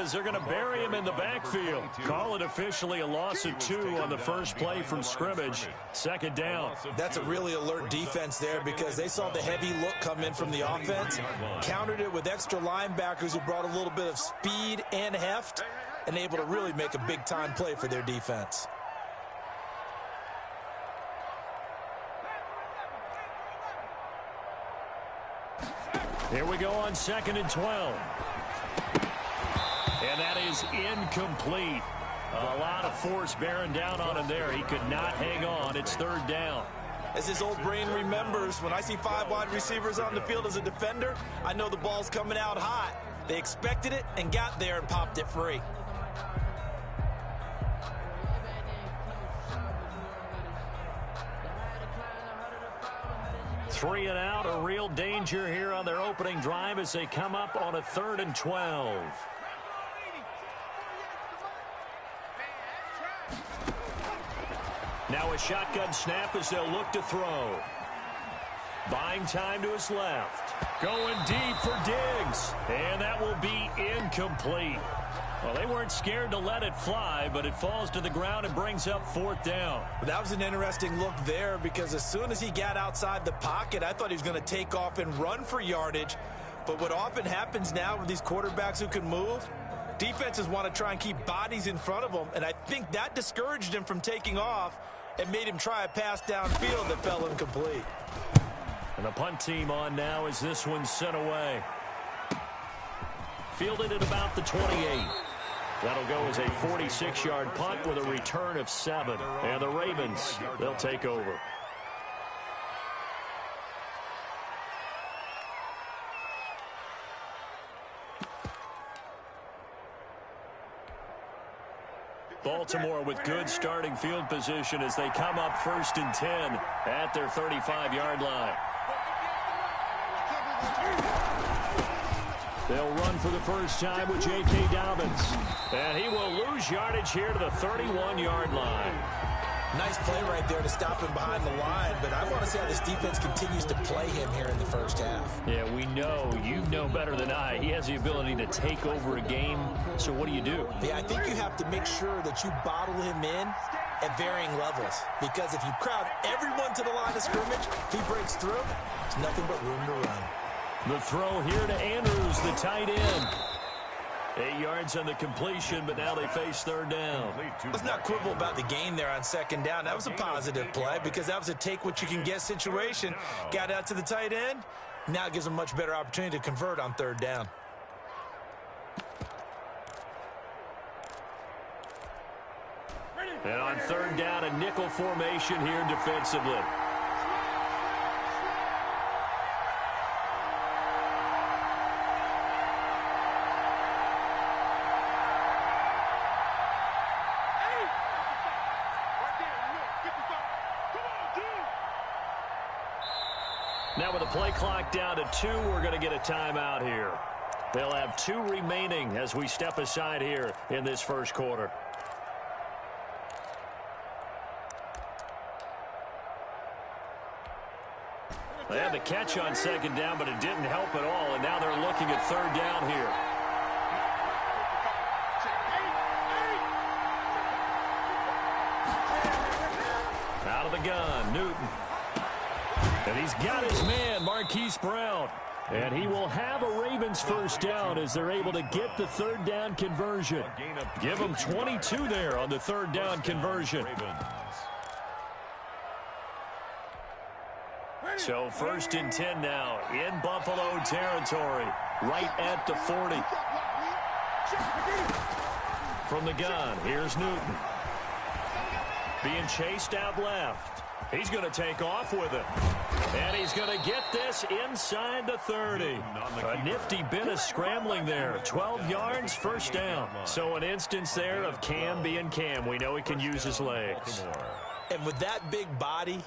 as they're going to bury him in the backfield. Call it officially a loss of 2 on the first play from scrimmage. Second down. That's a really alert defense there because they saw the heavy look come in from the offense, countered it with extra linebackers who brought a little bit of speed and heft, and able to really make a big-time play for their defense. Here we go on 2nd and 12. And that is incomplete. A lot of force bearing down on him there. He could not hang on. It's 3rd down. As his old brain remembers, when I see 5 wide receivers on the field as a defender, I know the ball's coming out hot. They expected it and got there and popped it free. Three and out, a real danger here on their opening drive as they come up on a 3rd and 12. Now a shotgun snap as they'll look to throw. Buying time to his left. Going deep for Diggs. And that will be incomplete. Well, they weren't scared to let it fly, but it falls to the ground and brings up 4th down. That was an interesting look there because as soon as he got outside the pocket, I thought he was going to take off and run for yardage. But what often happens now with these quarterbacks who can move, defenses want to try and keep bodies in front of them, and I think that discouraged him from taking off and made him try a pass downfield that fell incomplete. And the punt team on now as this one's sent away. Fielded at about the 28. That'll go as a 46-yard punt with a return of 7. And the Ravens, they'll take over. Baltimore with good starting field position as they come up 1st and 10 at their 35-yard line. They'll run for the first time with J.K. Dobbins. And he will lose yardage here to the 31-yard line. Nice play right there to stop him behind the line, but I want to see how this defense continues to play him here in the first half. Yeah, we know. You know better than I. He has the ability to take over a game. So what do you do? Yeah, I think you have to make sure that you bottle him in at varying levels. Because if you crowd everyone to the line of scrimmage, if he breaks through, there's nothing but room to run. The throw here to Andrews, the tight end. 8 yards on the completion, but now they face 3rd down. Let's not quibble about the gain there on 2nd down. That was a positive play because that was a take-what-you-can-get situation. Got out to the tight end. Now it gives them a much better opportunity to convert on 3rd down. And on 3rd down, a nickel formation here defensively. Now with the play clock down to 2, we're going to get a timeout here. They'll have 2 remaining as we step aside here in this first quarter. They had the catch on 2nd down, but it didn't help at all, and now they're looking at 3rd down here. Out of the gun, Newton. And he's got his man, Marquise Brown. And he will have a Ravens first down as they're able to get the 3rd down conversion. Give them 22 there on the 3rd down conversion. So 1st and 10 now in Buffalo territory, right at the 40. From the gun, here's Newton. Being chased out left. He's going to take off with it. And he's going to get this inside the 30. A nifty bit of scrambling there. 12 yards, first down. So an instance there of Cam being Cam. We know he can use his legs. And with that big body,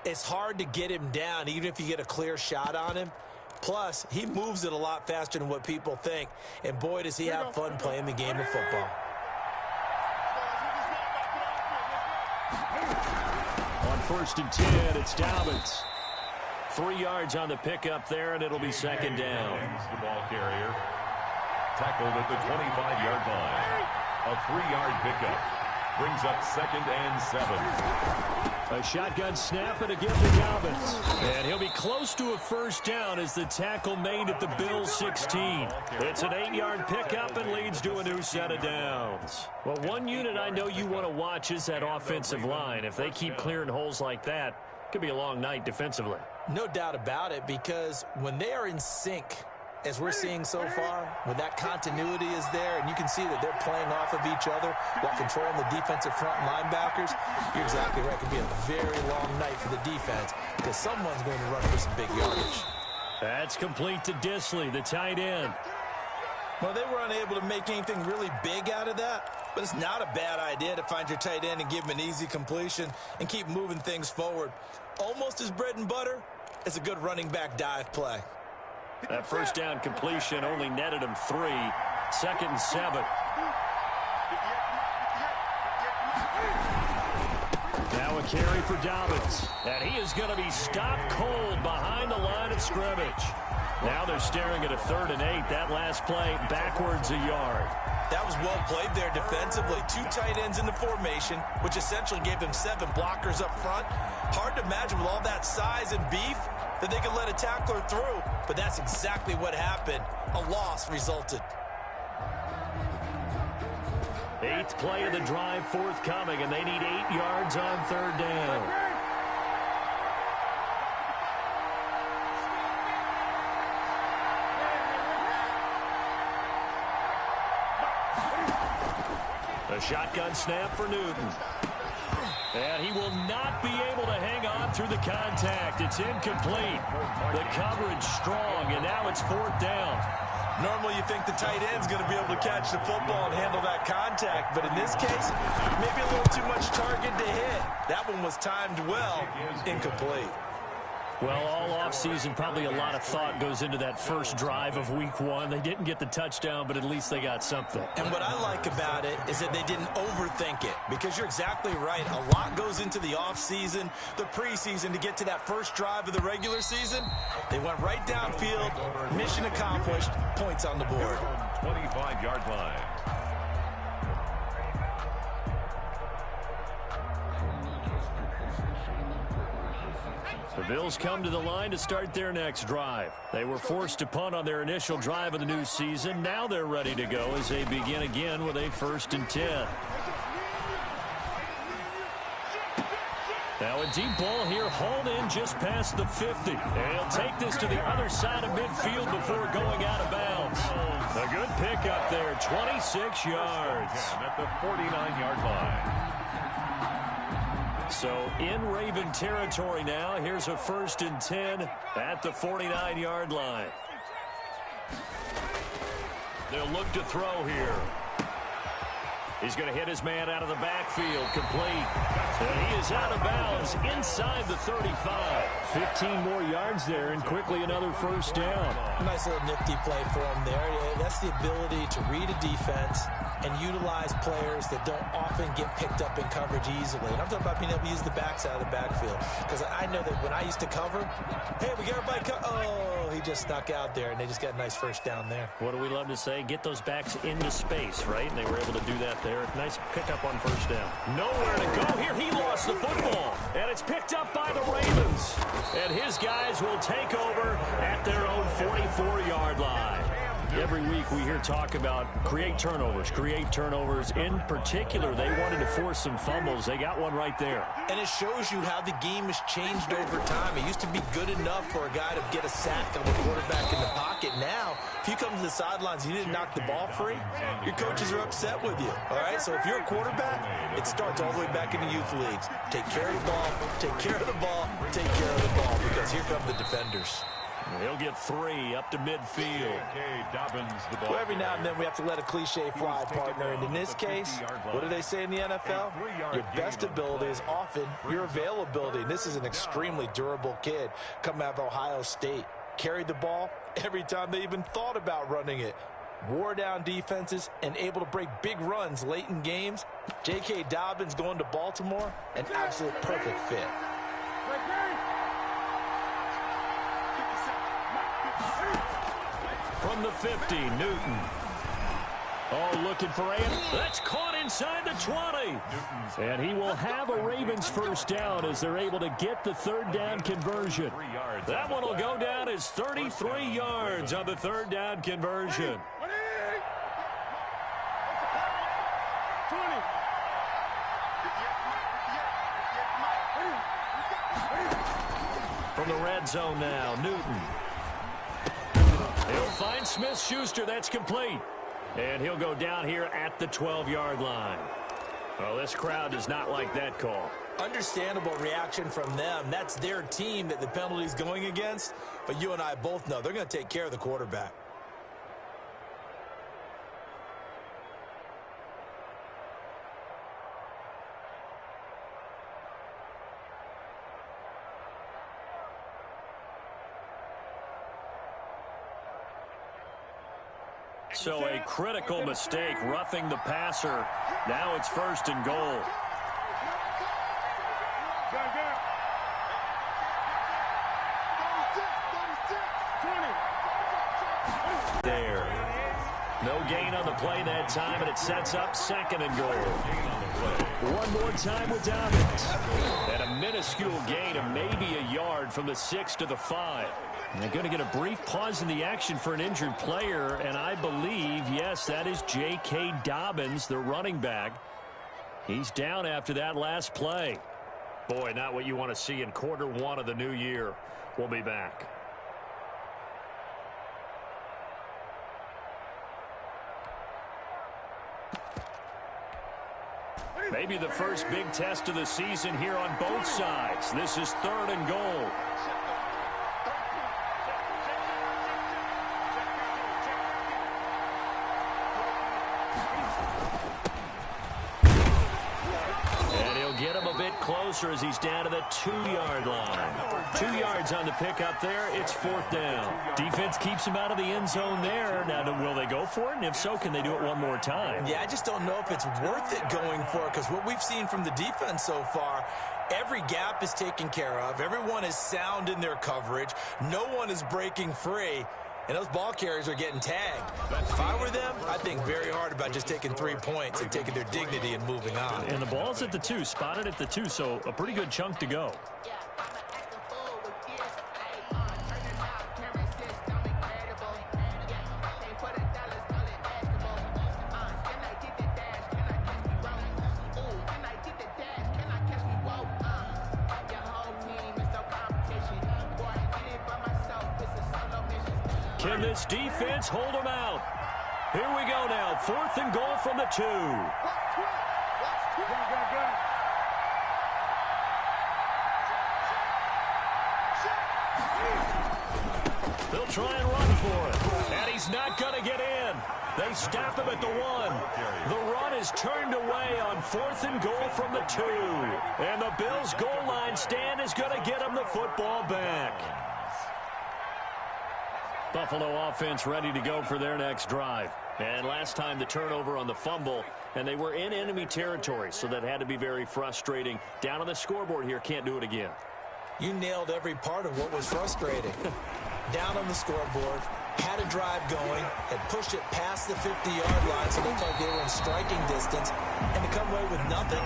it's hard to get him down, even if you get a clear shot on him. Plus, he moves it a lot faster than what people think. And boy, does he have fun playing the game of football. On 1st and 10, it's Dobbins. 3 yards on the pickup there, and it'll be 2nd down. The ball carrier. Tackled at the 25-yard line. A 3-yard pickup. Brings up 2nd and 7. A shotgun snap and a give to Dobbins. And he'll be close to a first down as the tackle made at the Bills 16. It's an 8-yard pickup and leads to a new set of downs. Well, one unit I know you want to watch is that offensive line. If they keep clearing holes like that, it could be a long night defensively. No doubt about it, because when they are in sync, as we're seeing so far, when that continuity is there and you can see that they're playing off of each other while controlling the defensive front linebackers, you're exactly right. It could be a very long night for the defense because someone's going to run for some big yardage. That's complete to Disley, the tight end. Well, they were unable to make anything really big out of that, but it's not a bad idea to find your tight end and give him an easy completion and keep moving things forward. Almost as bread and butter as a good running back dive play. That first down completion only netted him 3. 2nd and 7. Now a carry for Dobbins. And he is going to be stopped cold behind the line of scrimmage. Now they're staring at a 3rd and 8. That last play backwards a yard. That was well played there defensively. 2 tight ends in the formation, which essentially gave them 7 blockers up front. Hard to imagine with all that size and beef that they could let a tackler through, but that's exactly what happened. A loss resulted. 8th play of the drive forthcoming, and they need 8 yards on 3rd down. A shotgun snap for Newton. And he will not be able to hang on through the contact. It's incomplete. The coverage strong, and now it's 4th down. Normally you think the tight end's going to be able to catch the football and handle that contact, but in this case, maybe a little too much target to hit. That one was timed well, incomplete. Well, all offseason, probably a lot of thought goes into that first drive of week 1. They didn't get the touchdown, but at least they got something. And what I like about it is that they didn't overthink it, because you're exactly right. A lot goes into the offseason, the preseason, to get to that first drive of the regular season. They went right downfield, mission accomplished, points on the board. 25-yard line. The Bills come to the line to start their next drive. They were forced to punt on their initial drive of the new season. Now they're ready to go as they begin again with a 1st and 10. Now a deep ball here, hauled in just past the 50. And he'll take this to the other side of midfield before going out of bounds. A good pickup there, 26 yards. At the 49-yard line. So in Raven territory now. Here's a 1st and 10 at the 49-yard line. They'll look to throw here. He's going to hit his man out of the backfield, complete. And he is out of bounds inside the 35. 15 more yards there, and quickly another 1st down. Nice little nifty play for him there. That's the ability to read a defense and utilize players that don't often get picked up in coverage easily. And I'm talking about being able to use the backs out of the backfield. Because I know that when I used to cover, hey, we got everybody oh, he just snuck out there, and they just got a nice 1st down there. What do we love to say? Get those backs into space, right? And they were able to do that there. Nice pickup on 1st down. Nowhere to go here. He lost the football. And it's picked up by the Ravens. And his guys will take over at their own 44-yard line. Every week we hear talk about create turnovers. In particular, they wanted to force some fumbles. They got one right there. And it shows you how the game has changed over time. It used to be good enough for a guy to get a sack on the quarterback in the pocket. Now, if you come to the sidelines and you didn't knock the ball free, your coaches are upset with you. All right? So if you're a quarterback, it starts all the way back in the youth leagues. Take care of the ball, take care of the ball, take care of the ball, because here come the defenders. He'll get 3 up to midfield. Well, every now and then we have to let a cliche fly, partner. And in this case, what do they say in the NFL? Your best ability is often your availability. And this is an extremely durable kid coming out of Ohio State. Carried the ball every time they even thought about running it. Wore down defenses and able to break big runs late in games. J.K. Dobbins going to Baltimore, an absolute perfect fit. From the 50, Newton. Oh, looking for Ant. That's caught inside the 20. And he will have a Ravens first down as they're able to get the third down conversion. That one will go down as 33 yards on the third down conversion. From the red zone now, Newton. He'll find Smith-Schuster. That's complete. And he'll go down here at the 12-yard line. Well, this crowd does not like that call. Understandable reaction from them. That's their team that the penalty's going against. But you and I both know they're going to take care of the quarterback. So a critical mistake, roughing the passer. Now it's first and goal. There. No gain on the play that time, and it sets up second and goal. One more time with Dobbins. And a minuscule gain of maybe a yard from the 6 to the 5. And they're going to get a brief pause in the action for an injured player, and I believe, yes, that is J.K. Dobbins, the running back. He's down after that last play. Boy, not what you want to see in quarter one of the new year. We'll be back. Maybe the first big test of the season here on both sides. This is third and goal. Get him a bit closer as he's down to the 2-yard line. 2 yards on the pickup there. It's fourth down. Defense keeps him out of the end zone there. Now, will they go for it? And if so, can they do it one more time? Yeah, I just don't know if it's worth it going for it, because what we've seen from the defense so far, every gap is taken care of. Everyone is sound in their coverage. No one is breaking free. And those ball carriers are getting tagged. If I were them, I'd think very hard about just taking 3 points and taking their dignity and moving on. And the ball's at the 2, spotted at the 2, so a pretty good chunk to go. Can this defense hold them out? Here we go now. Fourth and goal from the 2. They'll try and run for it. And he's not going to get in. They stop him at the 1. The run is turned away on fourth and goal from the 2. And the Bills' goal line stand is going to get him the football back. Buffalo offense ready to go for their next drive. And last time the turnover on the fumble, and they were in enemy territory, so that had to be very frustrating. Down on the scoreboard here, can't do it again. You nailed every part of what was frustrating. Down on the scoreboard, had a drive going, had pushed it past the 50-yard line, so it looked like they were in striking distance, and to come away with nothing,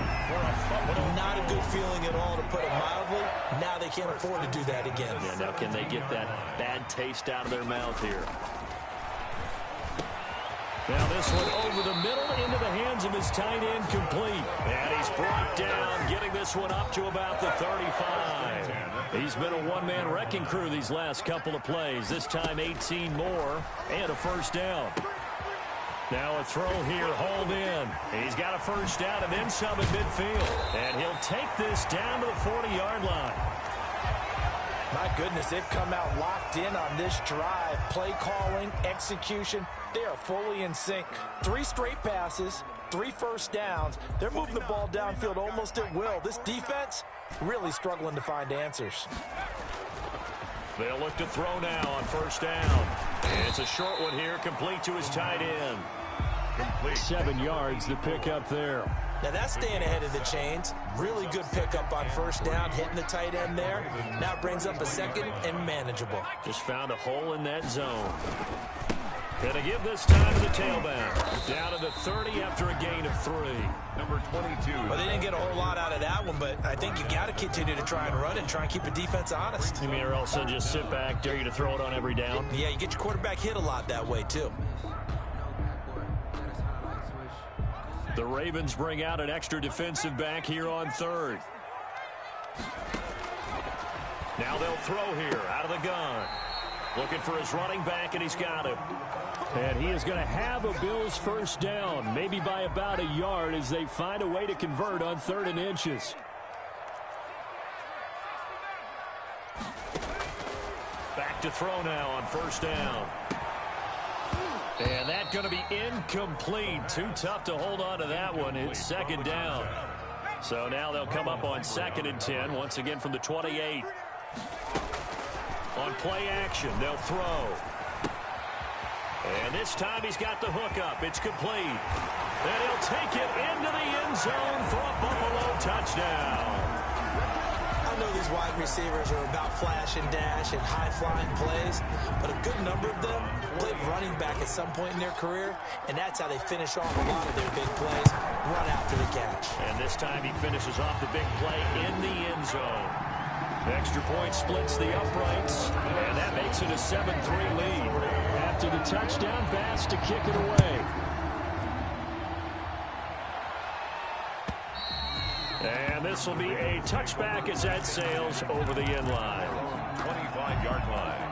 not a good feeling at all, to put it mildly. Now they can't afford to do that again. Yeah, now can they get that bad taste out of their mouth here? Now this one over the middle into the hands of his tight end, complete. And he's brought down, getting this one up to about the 35. He's been a one-man wrecking crew these last couple of plays. This time 18 more and a first down. Now a throw here, hauled in. He's got a first down and then some in midfield. And he'll take this down to the 40-yard line. My goodness, they've come out locked in on this drive. Play calling, execution, they are fully in sync. 3 straight passes, 3 first downs. They're moving the ball downfield almost at will. This defense really struggling to find answers. They'll look to throw now on first down. And it's a short one here, complete to his tight end. 7 yards, the pickup there. Now that's staying ahead of the chains. Really good pickup on first down, hitting the tight end there. Now it brings up a second and manageable. Just found a hole in that zone. Gonna give this time to the tailback. Down to the 30 after a gain of 3. Number 22. Well, they didn't get a whole lot out of that one, but I think you got to continue to try and run and try and keep the defense honest. You mean or else they'll just sit back, dare you to throw it on every down? Yeah, you get your quarterback hit a lot that way, too. The Ravens bring out an extra defensive back here on 3rd. Now they'll throw here out of the gun. Looking for his running back, and he's got him. And he is going to have a Bills first down, maybe by about a yard as they find a way to convert on 3rd and inches. Back to throw now on 1st down. And that's going to be incomplete. Too tough to hold on to that one. It's 2nd down. So now they'll come up on 2nd and 10, once again from the 28. On play action, they'll throw. And this time he's got the hook up. It's complete. And he'll take it into the end zone for a Buffalo touchdown. I know these wide receivers are about flash and dash and high-flying plays, but a good number of them played running back at some point in their career, and that's how they finish off a lot of their big plays, run after the catch. And this time he finishes off the big play in the end zone. Extra point splits the uprights, and that makes it a 7-3 lead. After the touchdown, Bass to kick it away. And this will be a touchback as that sails over the end line. 25-yard line.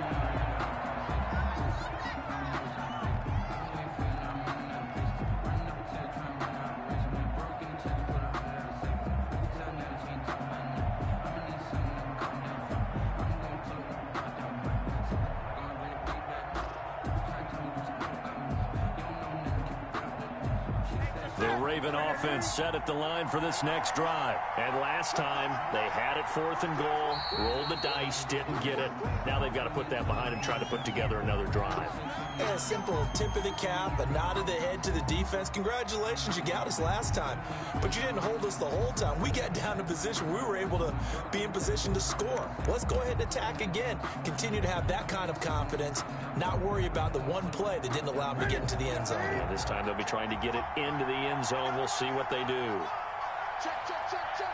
Raven offense set at the line for this next drive. And last time, they had it 4th and goal, rolled the dice, didn't get it. Now they've got to put that behind them, try to put together another drive. And a simple tip of the cap, a nod of the head to the defense. Congratulations, you got us last time. But you didn't hold us the whole time. We got down to position. We were able to be in position to score. Let's go ahead and attack again. Continue to have that kind of confidence. Not worry about the one play that didn't allow them to get into the end zone. Yeah, this time they'll be trying to get it into the end zone. We'll see what they do. Check, check, check, check.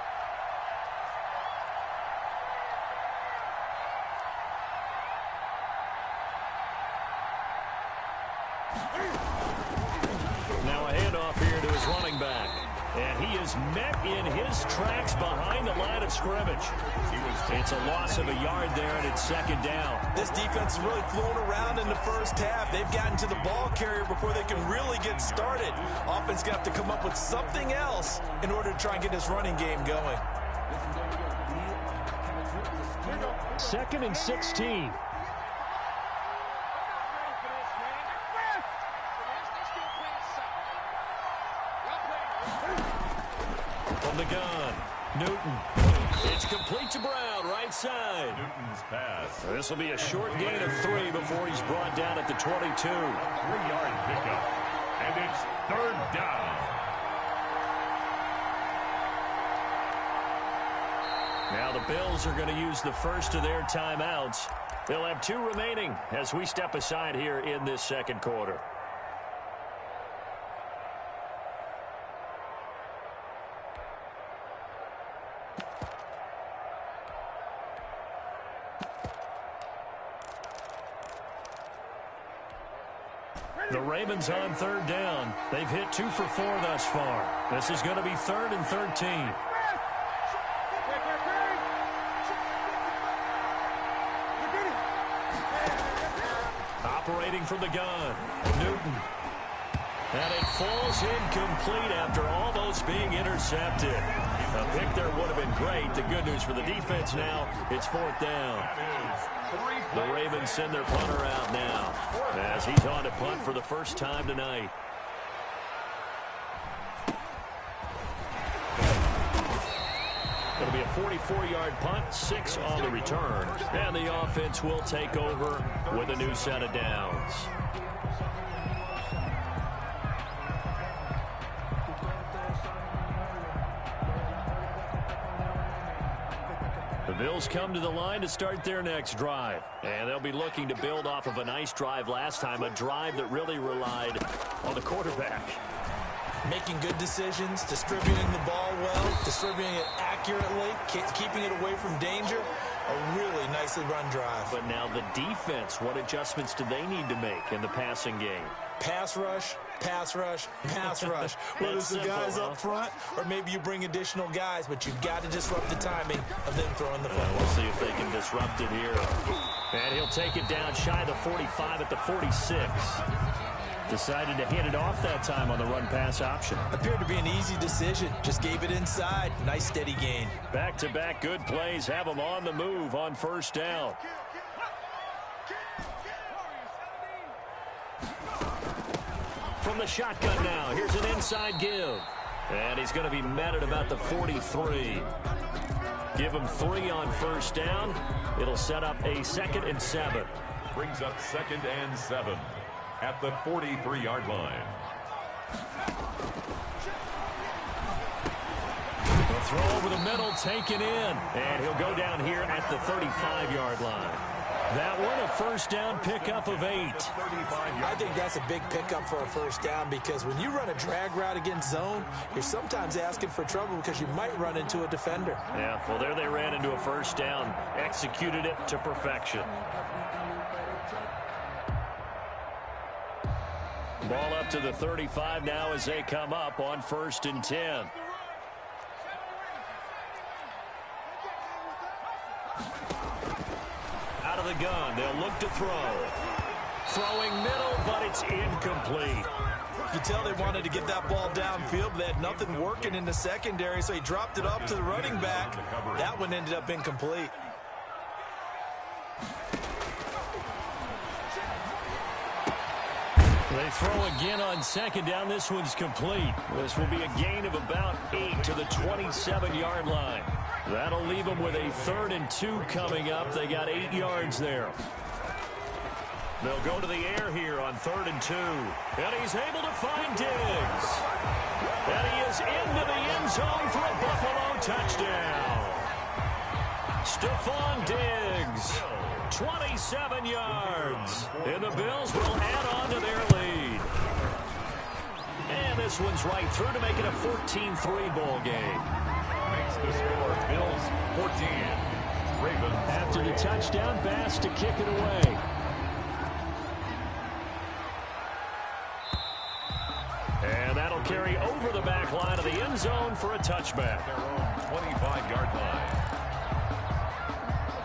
Now a handoff here to his running back. And he is met in his tracks behind the line of scrimmage. It's a loss of a yard there, and it's 2nd down. This defense is really flown around in the first half. They've gotten to the ball carrier before they can really get started. Offense got to come up with something else in order to try and get this running game going. 2nd and 16. From the gun, Newton. It's complete to Brown, right side. Newton's pass. This will be a short gain of 3 before he's brought down at the 22. 3-yard pickup. And it's 3rd down. Now the Bills are going to use the first of their timeouts. They'll have 2 remaining as we step aside here in this 2nd quarter. The Ravens on 3rd down. They've hit 2 for 4 thus far. This is going to be 3rd and 13. Operating from the gun, Newton. And it falls incomplete after almost being intercepted. A pick there would have been great. The good news for the defense now, it's 4th down. The Ravens send their punter out now as he's on to punt for the first time tonight. It'll be a 44-yard punt, 6 on the return. And the offense will take over with a new set of downs. The Bills come to the line to start their next drive. And they'll be looking to build off of a nice drive last time, a drive that really relied on the quarterback. Making good decisions, distributing the ball well, distributing it accurately, keeping it away from danger. A really nicely run drive. But now the defense, what adjustments do they need to make in the passing game? Pass rush, pass rush, pass rush. Whether it's the guys up front or maybe you bring additional guys, but you've got to disrupt the timing of them throwing the football. We'll see if they can disrupt it here. And he'll take it down shy of the 45 at the 46. Decided to hit it off that time on the run-pass option. Appeared to be an easy decision. Just gave it inside. Nice steady gain. Back-to-back good plays have them on the move on first down. From the shotgun now, here's an inside give. And he's going to be met at about the 43. Give him 3 on first down. It'll set up a 2nd and 7. Brings up 2nd and 7 at the 43-yard line. The throw over the middle, taken in. And he'll go down here at the 35-yard line. That one, a first down pickup of 8. I think that's a big pickup for a first down because when you run a drag route against zone, you're sometimes asking for trouble because you might run into a defender. Yeah, well, there they ran into a first down. Executed it to perfection. Ball up to the 35 now as they come up on 1st and 10. Out of the gun, they'll look to throw. Throwing middle, but it's incomplete. You can tell they wanted to get that ball downfield, but they had nothing working in the secondary, so he dropped it off to the running back. That one ended up incomplete. They throw again on 2nd down. This one's complete. This will be a gain of about 8 to the 27-yard line. That'll leave them with a 3rd and 2 coming up. They got 8 yards there. They'll go to the air here on 3rd and 2. And he's able to find Diggs. And he is into the end zone for a Buffalo touchdown. Stephon Diggs, 27 yards. And the Bills will add on to their lead. And this one's right through to make it a 14-3 ball game. Makes the score Bills 14. Ravens. After the touchdown, Bass to kick it away. And that'll carry over the back line of the end zone for a touchback. Their own 25-yard line.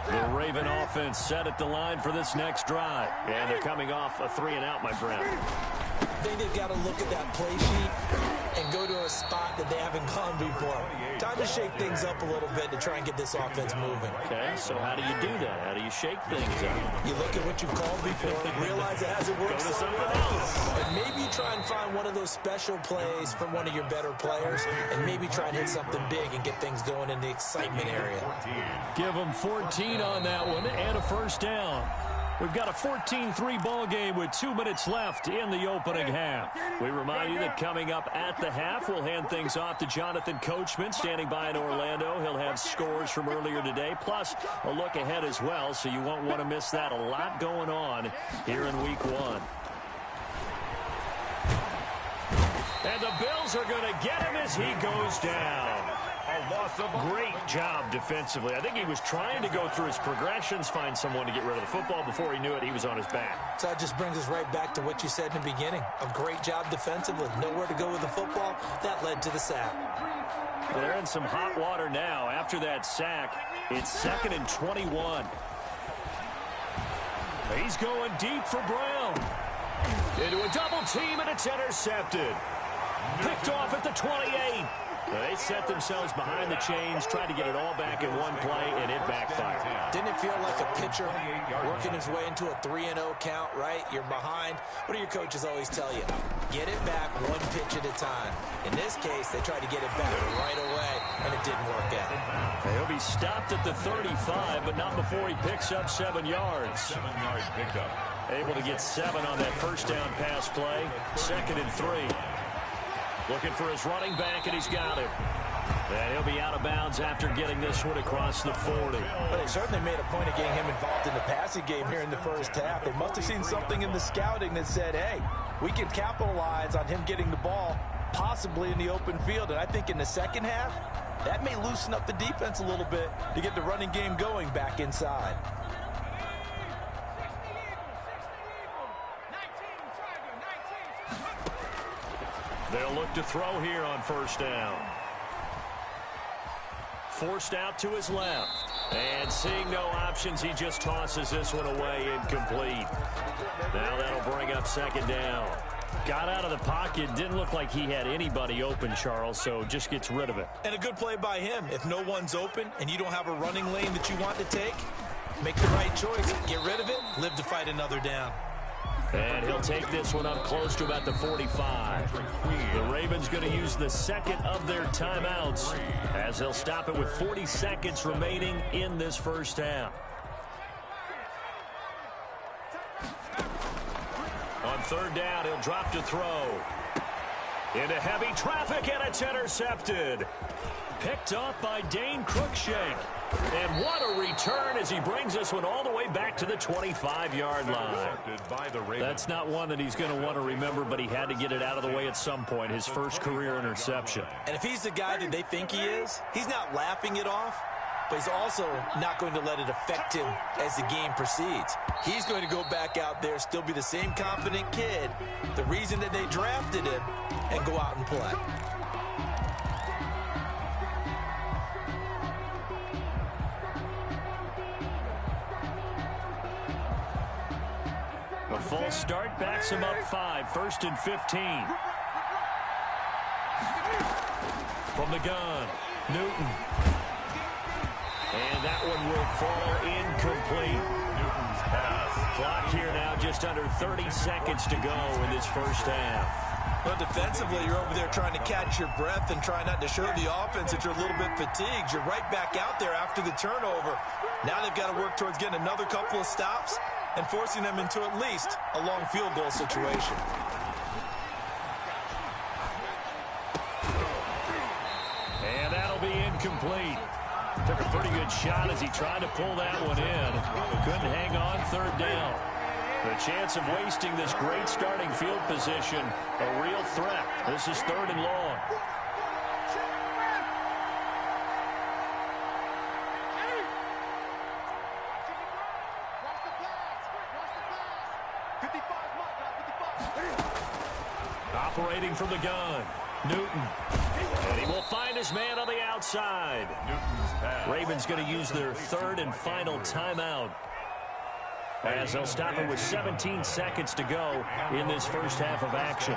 The Raven offense set at the line for this next drive. And they're coming off a 3-and-out, my friend. I think they've got to look at that play sheet and go to a spot that they haven't gone before. Time to shake things up a little bit to try and get this offense moving. Okay, so how do you do that? How do you shake things up? You look at what you've called before, realize it hasn't worked Go to something something else. And maybe you try and find one of those special plays from one of your better players, and maybe try and hit something big and get things going in the excitement area. Give them 14 on that one and a first down. We've got a 14-3 ball game with 2 minutes left in the opening half. We remind you that coming up at the half, we'll hand things off to Jonathan Coachman standing by in Orlando. He'll have scores from earlier today, plus a look ahead as well, so you won't want to miss that. A lot going on here in week 1. And the Bills are going to get him as he goes down. Great job defensively. I think he was trying to go through his progressions, find someone to get rid of the football. Before he knew it, he was on his back. So that just brings us right back to what you said in the beginning. A great job defensively. Nowhere to go with the football. That led to the sack. They're in some hot water now. After that sack, it's 2nd and 21. He's going deep for Brown. Into a double team, and it's intercepted. Picked off at the 28. They set themselves behind the chains, tried to get it all back in one play, and it backfired. Didn't it feel like a pitcher working his way into a 3-0 count, right? You're behind. What do your coaches always tell you? Get it back one pitch at a time. In this case, they tried to get it back right away, and it didn't work out. He'll be stopped at the 35, but not before he picks up 7 yards. 7-yard pickup. Able to get 7 on that first down pass play. 2nd and 3. Looking for his running back, and he's got it. And he'll be out of bounds after getting this one across the 40. But they certainly made a point of getting him involved in the passing game here in the first half. They must have seen something in the scouting that said, hey, we can capitalize on him getting the ball possibly in the open field. And I think in the second half, that may loosen up the defense a little bit to get the running game going back inside. They'll look to throw here on first down. Forced out to his left. And seeing no options, he just tosses this one away, incomplete. Now that'll bring up second down. Got out of the pocket. Didn't look like he had anybody open, Charles, so just gets rid of it. And a good play by him. If no one's open and you don't have a running lane that you want to take, make the right choice. Get rid of it. Live to fight another down. And he'll take this one up close to about the 45. The Ravens going to use the second of their timeouts as they'll stop it with 40 seconds remaining in this first half. On third down, he'll drop to throw. Into heavy traffic, and it's intercepted. Picked off by Dane Cruikshank. And what a return as he brings this one all the way back to the 25-yard line. That's not one that he's going to want to remember, but he had to get it out of the way at some point, his first career interception. And if he's the guy that they think he is, he's not laughing it off, but he's also not going to let it affect him as the game proceeds. He's going to go back out there, still be the same confident kid, the reason that they drafted him, and go out and play. A false start backs him up 5, 1st and 15. From the gun, Newton. And that one will fall incomplete. Newton's pass. Clock here now just under 30 seconds to go in this first half. Well, defensively, you're over there trying to catch your breath and try not to show the offense that you're a little bit fatigued. You're right back out there after the turnover. Now they've got to work towards getting another couple of stops and forcing them into at least a long field goal situation. And that'll be incomplete. Took a pretty good shot as he tried to pull that one in. Couldn't hang on third down. The chance of wasting this great starting field position, a real threat. This is 3rd and long. Operating from the gun, Newton. And he will find his man on the outside. Ravens going to use their 3rd and final timeout as they'll stop it with 17 seconds to go in this first half of action.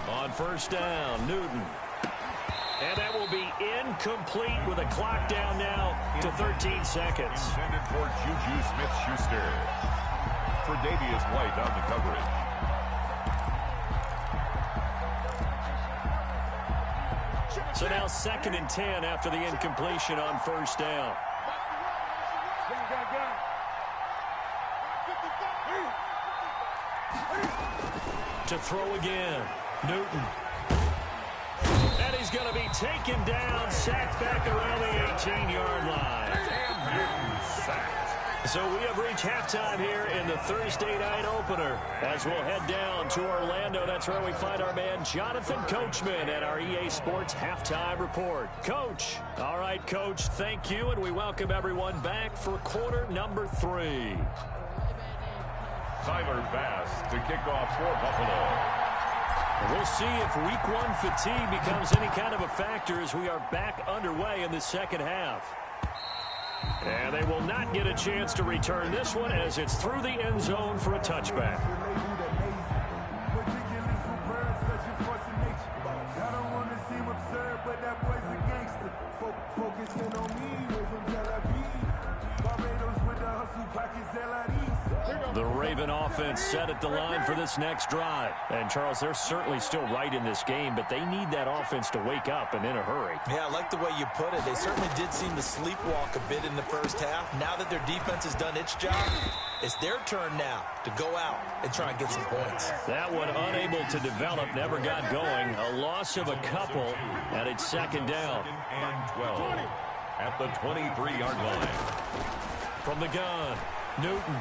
On first down, Newton. And that will be incomplete with a clock down now to 13 seconds. Intended for Juju Smith-Schuster. For Davius White on the coverage. So now 2nd and 10 after the incompletion on first down. To throw again, Newton. And he's going to be taken down, sacked back around the 18-yard line. And Newton sacked. So we have reached halftime here in the Thursday night opener. As we'll head down to Orlando, that's where we find our man Jonathan Coachman at our EA Sports Halftime Report. Coach. All right, Coach, thank you, and we welcome everyone back for quarter number 3. Tyler Bass to kick off for Buffalo. We'll see if week 1 fatigue becomes any kind of a factor as we are back underway in the second half. And they will not get a chance to return this one as it's through the end zone for a touchback. The Raven offense set at the line for this next drive. And, Charles, they're certainly still right in this game, but they need that offense to wake up and in a hurry. Yeah, I like the way you put it. They certainly did seem to sleepwalk a bit in the first half. Now that their defense has done its job, it's their turn now to go out and try and get some points. That one unable to develop, never got going. A loss of a couple, and it's second down. Second and 12 at the 23-yard line. From the gun, Newton.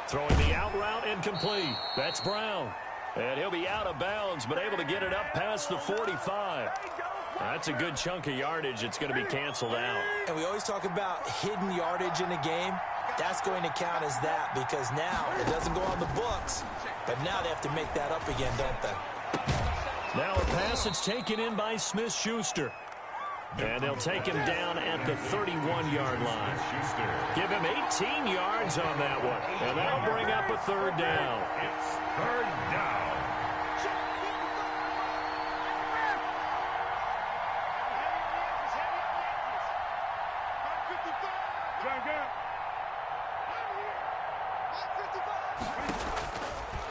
Throwing the out route incomplete. That's Brown. And he'll be out of bounds, but able to get it up past the 45. That's a good chunk of yardage. It's going to be canceled out. And we always talk about hidden yardage in a game. That's going to count as that because now it doesn't go on the books, but now they have to make that up again, don't they? Now a pass that's taken in by Smith-Schuster. And they'll take him down at the 31-yard line. Give him 18 yards on that one. And that'll bring up a third down. It's third down.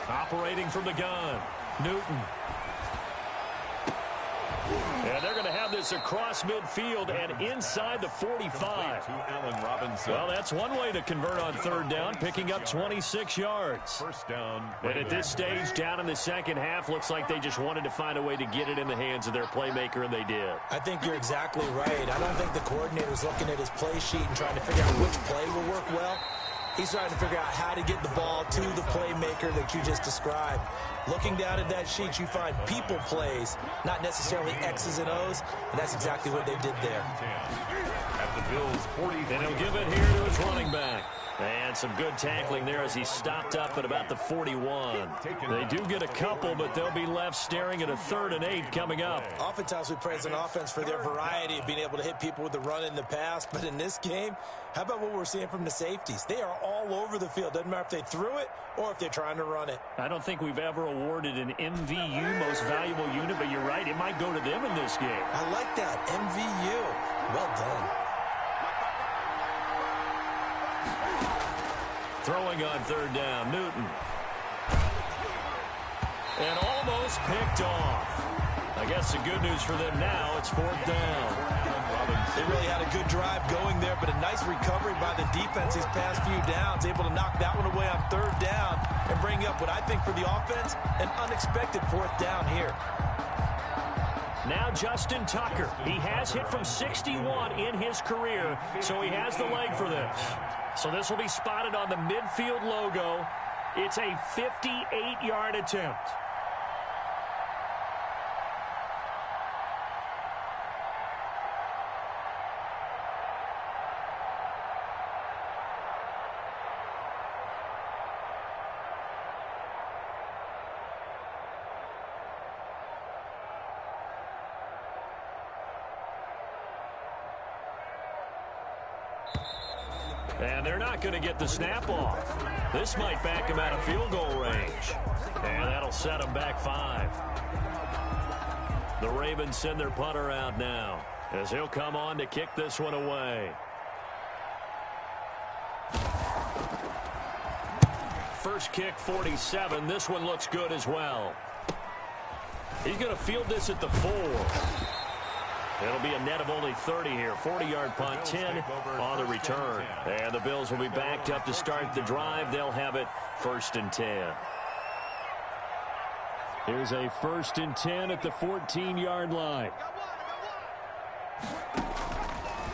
Operating from the gun, Newton. And they're going to have this across midfield and inside the 45. To Allen Robinson. Well, that's one way to convert on third down, picking up 26 yards. First down. And at this stage, down in the second half, looks like they just wanted to find a way to get it in the hands of their playmaker, and they did. I think you're exactly right. I don't think the coordinator's looking at his play sheet and trying to figure out which play will work well. He's trying to figure out how to get the ball to the playmaker that you just described. Looking down at that sheet, you find people plays, not necessarily X's and O's, and that's exactly what they did there. At the Bills' 40. And he'll give it here to his running back. And some good tackling there as he stopped up at about the 41. They do get a couple, but they'll be left staring at a 3rd and 8 coming up. Oftentimes we praise an offense for their variety of being able to hit people with the run in the pass, but in this game, how about what we're seeing from the safeties? They are all over the field. Doesn't matter if they threw it or if they're trying to run it. I don't think we've ever awarded an MVU, most valuable unit, but you're right, it might go to them in this game. I like that, MVU. Well done. Throwing on third down, Newton. And almost picked off. I guess the good news for them now, it's 4th down. They really had a good drive going there, but a nice recovery by the defense these past few downs, able to knock that one away on 3rd down and bring up what I think for the offense, an unexpected 4th down here. Now Justin Tucker. He has hit from 61 in his career, so he has the leg for this. So this will be spotted on the midfield logo. It's a 58-yard attempt. And they're not going to get the snap off. This might back him out of field goal range. And that'll set him back 5. The Ravens send their punter out now as he'll come on to kick this one away. First kick, 47. This one looks good as well. He's going to field this at the 4. It'll be a net of only 30 here. 40-yard punt, 10 on the return. And the Bills will be backed up to start the drive. They'll have it 1st and 10. Here's a 1st and 10 at the 14-yard line.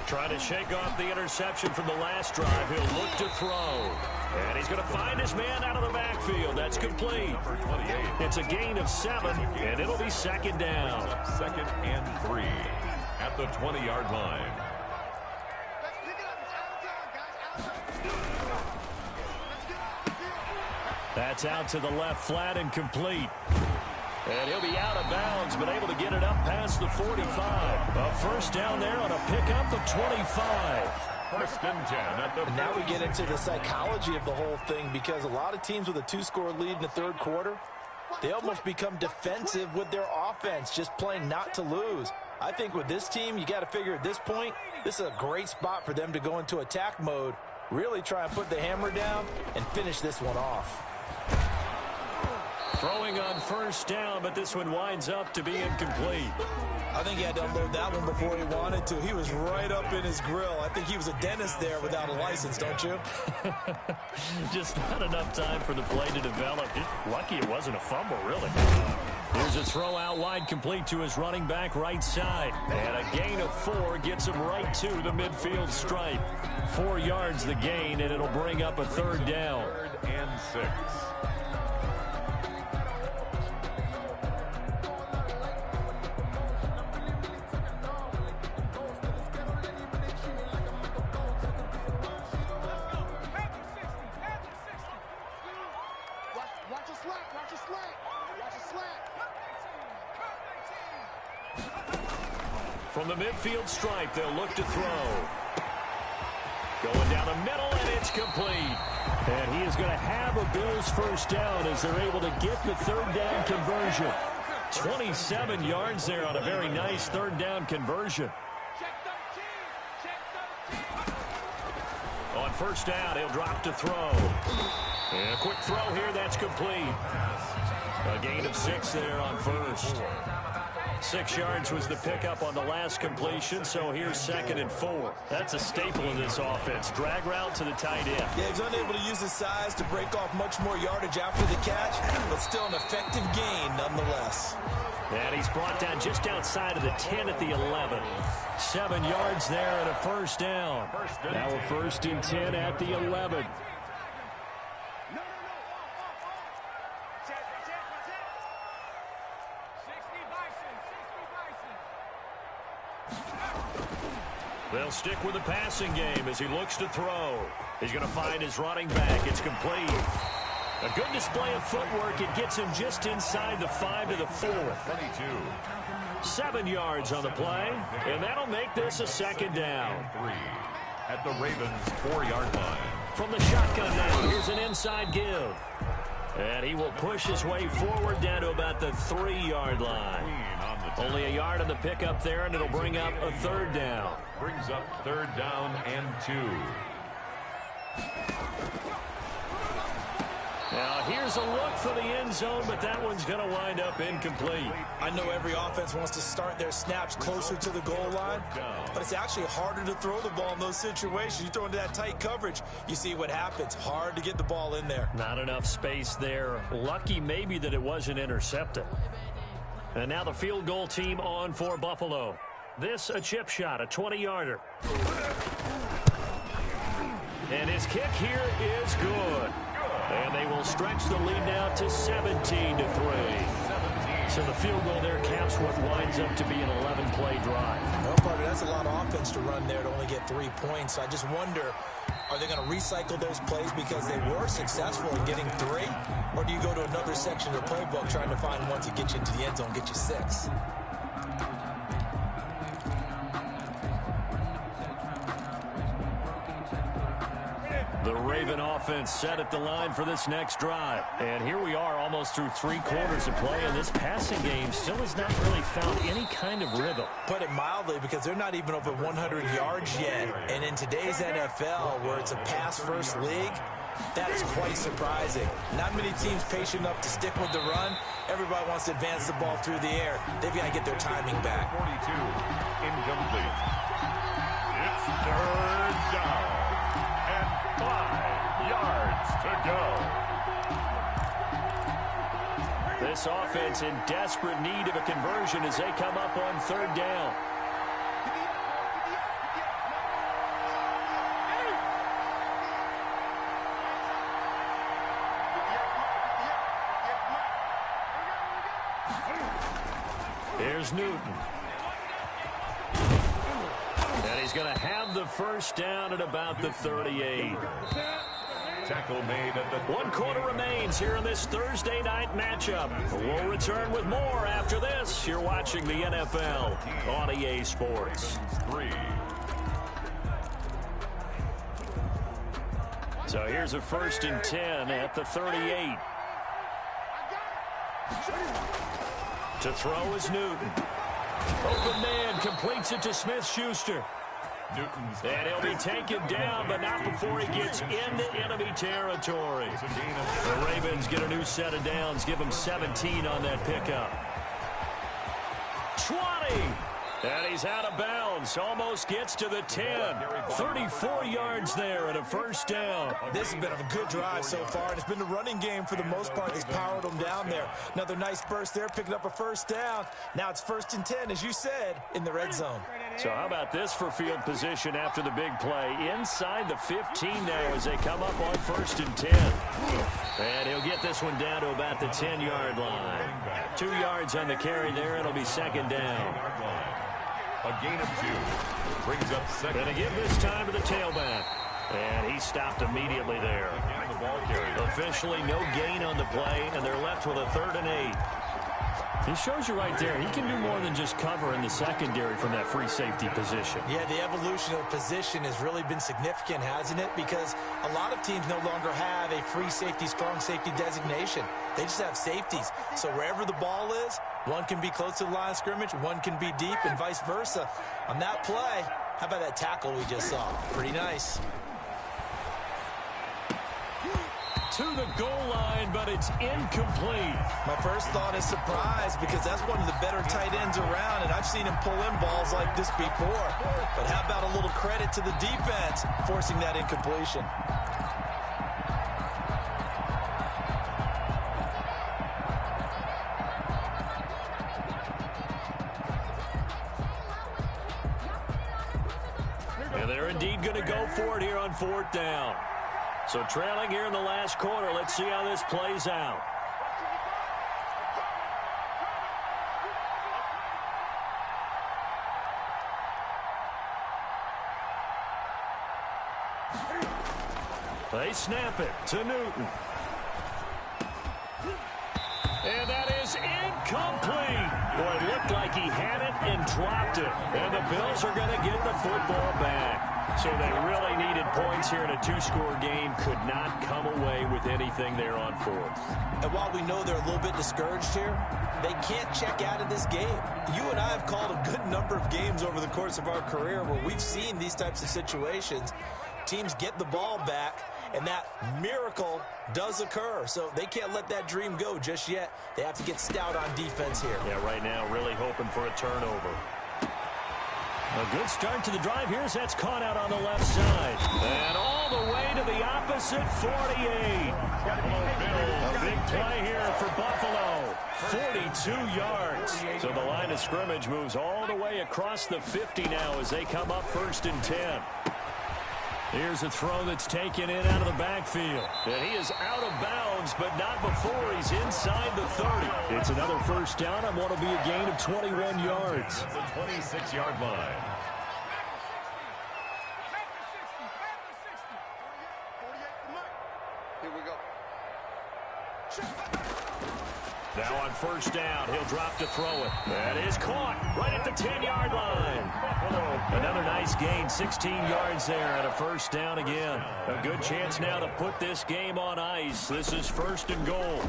Trying to shake off the interception from the last drive. He'll look to throw. And he's going to find his man out of the backfield. That's complete. It's a gain of 7, and it'll be 2nd down. 2nd and 3 at the 20-yard line. That's out to the left flat and complete. And he'll be out of bounds, but able to get it up past the 45. A 1st down there on a pickup of 25. 1st and 10 at the. And now we get into the psychology of the whole thing, because a lot of teams with a 2-score lead in the 3rd quarter, they almost become defensive with their offense, just playing not to lose. I think with this team, you got to figure at this point, this is a great spot for them to go into attack mode Really try and put the hammer down and finish this one off. Throwing on first down, but this one winds up to be incomplete. I think he had to unload that one before he wanted to. He was right up in his grill. I think he was a dentist there without a license, don't you? Just not enough time for the play to develop. Lucky it wasn't a fumble, really. Here's a throw out wide, complete to his running back right side. And a gain of 4 gets him right to the midfield stripe. 4 yards the gain, and it'll bring up a third down. 3rd and 6. Watch your slack, watch your slack, watch your slack. From the midfield stripe, they'll look to throw. Going down the middle, and it's complete. And he is going to have a Bills first down as they're able to get the third down conversion. 27 yards there on a very nice third down conversion. On first down, he'll drop to throw. And a quick throw here, that's complete. A gain of 6 there on first. 6 yards was the pickup on the last completion, so here's 2nd and 4. That's a staple in this offense. Drag route to the tight end. Yeah, he's unable to use his size to break off much more yardage after the catch, but still an effective gain nonetheless. And he's brought down just outside of the 10 at the 11. 7 yards there and a first down. Now a 1st and 10 at the 11. They'll stick with the passing game as he looks to throw. He's going to find his running back. It's complete. A good display of footwork. It gets him just inside the 5 to the 4. 22. 7 yards on the play, and that'll make this a 2nd down. 3 at the Ravens' 4-yard line. From the shotgun now, here's an inside give. And he will push his way forward down to about the 3-yard line. Only a yard on the pickup there, and it'll bring up a third down. Brings up 3rd down and 2. Now, here's a look for the end zone, but that one's going to wind up incomplete. I know every offense wants to start their snaps closer to the goal line, but it's actually harder to throw the ball in those situations. You throw into that tight coverage, you see what happens. Hard to get the ball in there. Not enough space there. Lucky maybe that it wasn't intercepted. And now the field goal team on for Buffalo. This a chip shot, a 20-yarder. And his kick here is good. And they will stretch the lead now to 17-3. So the field goal there caps what winds up to be an 11-play drive. Well, partner, that's a lot of offense to run there to only get 3 points. I just wonder, are they going to recycle those plays because they were successful in getting 3? Or do you go to another section of the playbook trying to find one to get you into the end zone, get you 6? The Raven offense set at the line for this next drive. And here we are almost through 3 quarters of play, and this passing game still has not really found any kind of rhythm. Put it mildly, because they're not even over 100 yards yet. And in today's NFL, where it's a pass-first league, that is quite surprising. Not many teams patient enough to stick with the run. Everybody wants to advance the ball through the air. They've got to get their timing back. 42, incomplete. It's 3rd down. 5 yards to go. This offense in desperate need of a conversion as they come up on 3rd down. Here's Newton. And he's going to have the first down at about the 38. Tackle made at the 1 quarter remains here in this Thursday night matchup. We'll return with more after this. You're watching the NFL on EA Sports. 3. So here's a 1st and 10 at the 38. To throw is Newton. Open man completes it to Smith-Schuster. And he'll be taken down, but not before he gets into enemy territory. The Ravens get a new set of downs, give him 17 on that pickup. 20. And he's out of bounds. Almost gets to the 10. 34 yards there and a first down. This has been a good drive so far, and it's been the running game for the most part that's powered them down there. Another nice burst there, picking up a first down. Now it's 1st and 10, as you said, in the red zone. So how about this for field position after the big play? Inside the 15 now as they come up on 1st and 10. And he'll get this one down to about the 10-yard line. 2 yards on the carry there. It'll be 2nd down. A gain of 2. Brings up 2nd. Going to give this time to the tailback. And he stopped immediately there. Officially no gain on the play, and they're left with a 3rd and 8. He shows you right there, he can do more than just cover in the secondary from that free safety position. Yeah, the evolution of the position has really been significant, hasn't it? Because a lot of teams no longer have a free safety, strong safety designation. They just have safeties. So wherever the ball is, one can be close to the line of scrimmage, one can be deep, and vice versa. On that play, how about that tackle we just saw? Pretty nice. To the goal line, but it's incomplete. My first thought is surprise, because that's one of the better tight ends around, and I've seen him pull in balls like this before. But how about a little credit to the defense forcing that incompletion? And they're indeed going to go for it here on 4th down. So trailing here in the last quarter. Let's see how this plays out. They snap it to Newton. And that is incomplete. Boy, it looked like he had it and dropped it. And the Bills are going to get the football back. So they really needed points here in a 2-score game. Could not come away with anything there on 4th. And while we know they're a little bit discouraged here, they can't check out of this game. You and I have called a good number of games over the course of our career where we've seen these types of situations. Teams get the ball back, and that miracle does occur. So they can't let that dream go just yet. They have to get stout on defense here. Yeah, right now really hoping for a turnover. A good start to the drive. Here's that's caught out on the left side. And all the way to the opposite 48. A big play here for Buffalo. 42 yards. So the line of scrimmage moves all the way across the 50 now as they come up 1st and 10. Here's a throw that's taken in out of the backfield. And he is out of bounds, but not before he's inside the 30. It's another first down on what will be a gain of 21 yards. The 26-yard line. Here we go. Now on 1st down, he'll drop to throw it. That is caught right at the 10-yard line. Another nice gain, 16 yards there and a first down again. A good chance now to put this game on ice. This is 1st and goal.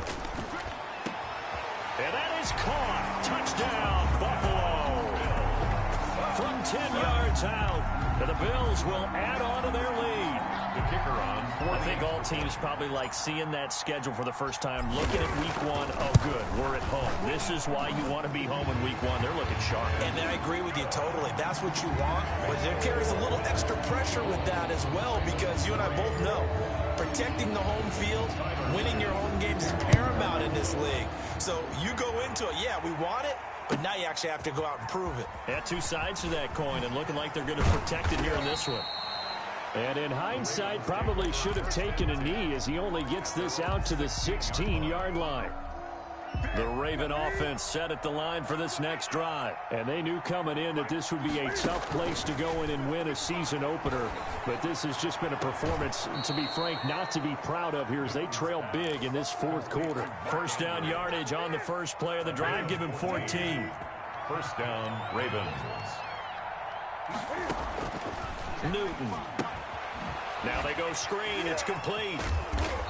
And that is caught. Touchdown, Buffalo. From 10 yards out, and the Bills will add on to their lead. The kicker on. I think all teams probably like seeing that schedule for the first time, looking at week 1. Oh, good, we're at home. This is why you want to be home in week 1. They're looking sharp. And I agree with you totally. That's what you want. But there carries a little extra pressure with that as well, because you and I both know protecting the home field, winning your home games is paramount in this league. So you go into it, yeah, we want it, but now you actually have to go out and prove it. Yeah, 2 sides to that coin, and looking like they're going to protect it here in this one. And in hindsight, probably should have taken a knee as he only gets this out to the 16-yard line. The Raven offense set at the line for this next drive. And they knew coming in that this would be a tough place to go in and win a season opener. But this has just been a performance, to be frank, not to be proud of here as they trail big in this 4th quarter. First down yardage on the first play of the drive. Give him 14. First down, Ravens. Newton. Now they go screen. It's complete.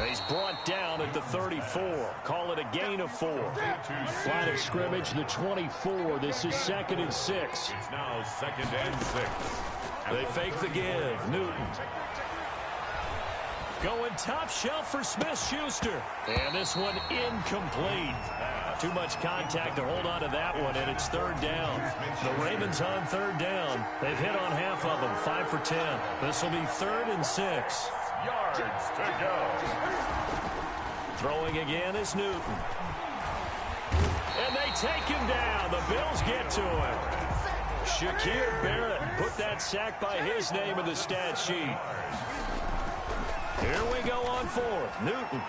He's brought down at the 34. Call it a gain of 4. Line of scrimmage, the 24. This is 2nd and 6. It's now 2nd and 6. They fake the give. Newton. Going top shelf for Smith-Schuster. And this one incomplete. Too much contact to hold on to that one, and it's third down. The Ravens on third down. They've hit on half of them, 5 for 10. This will be 3rd and 6. Yards to go. Throwing again is Newton. And they take him down. The Bills get to him. Shakir Barrett put that sack by his name in the stat sheet. Here we go on 4th. Newton.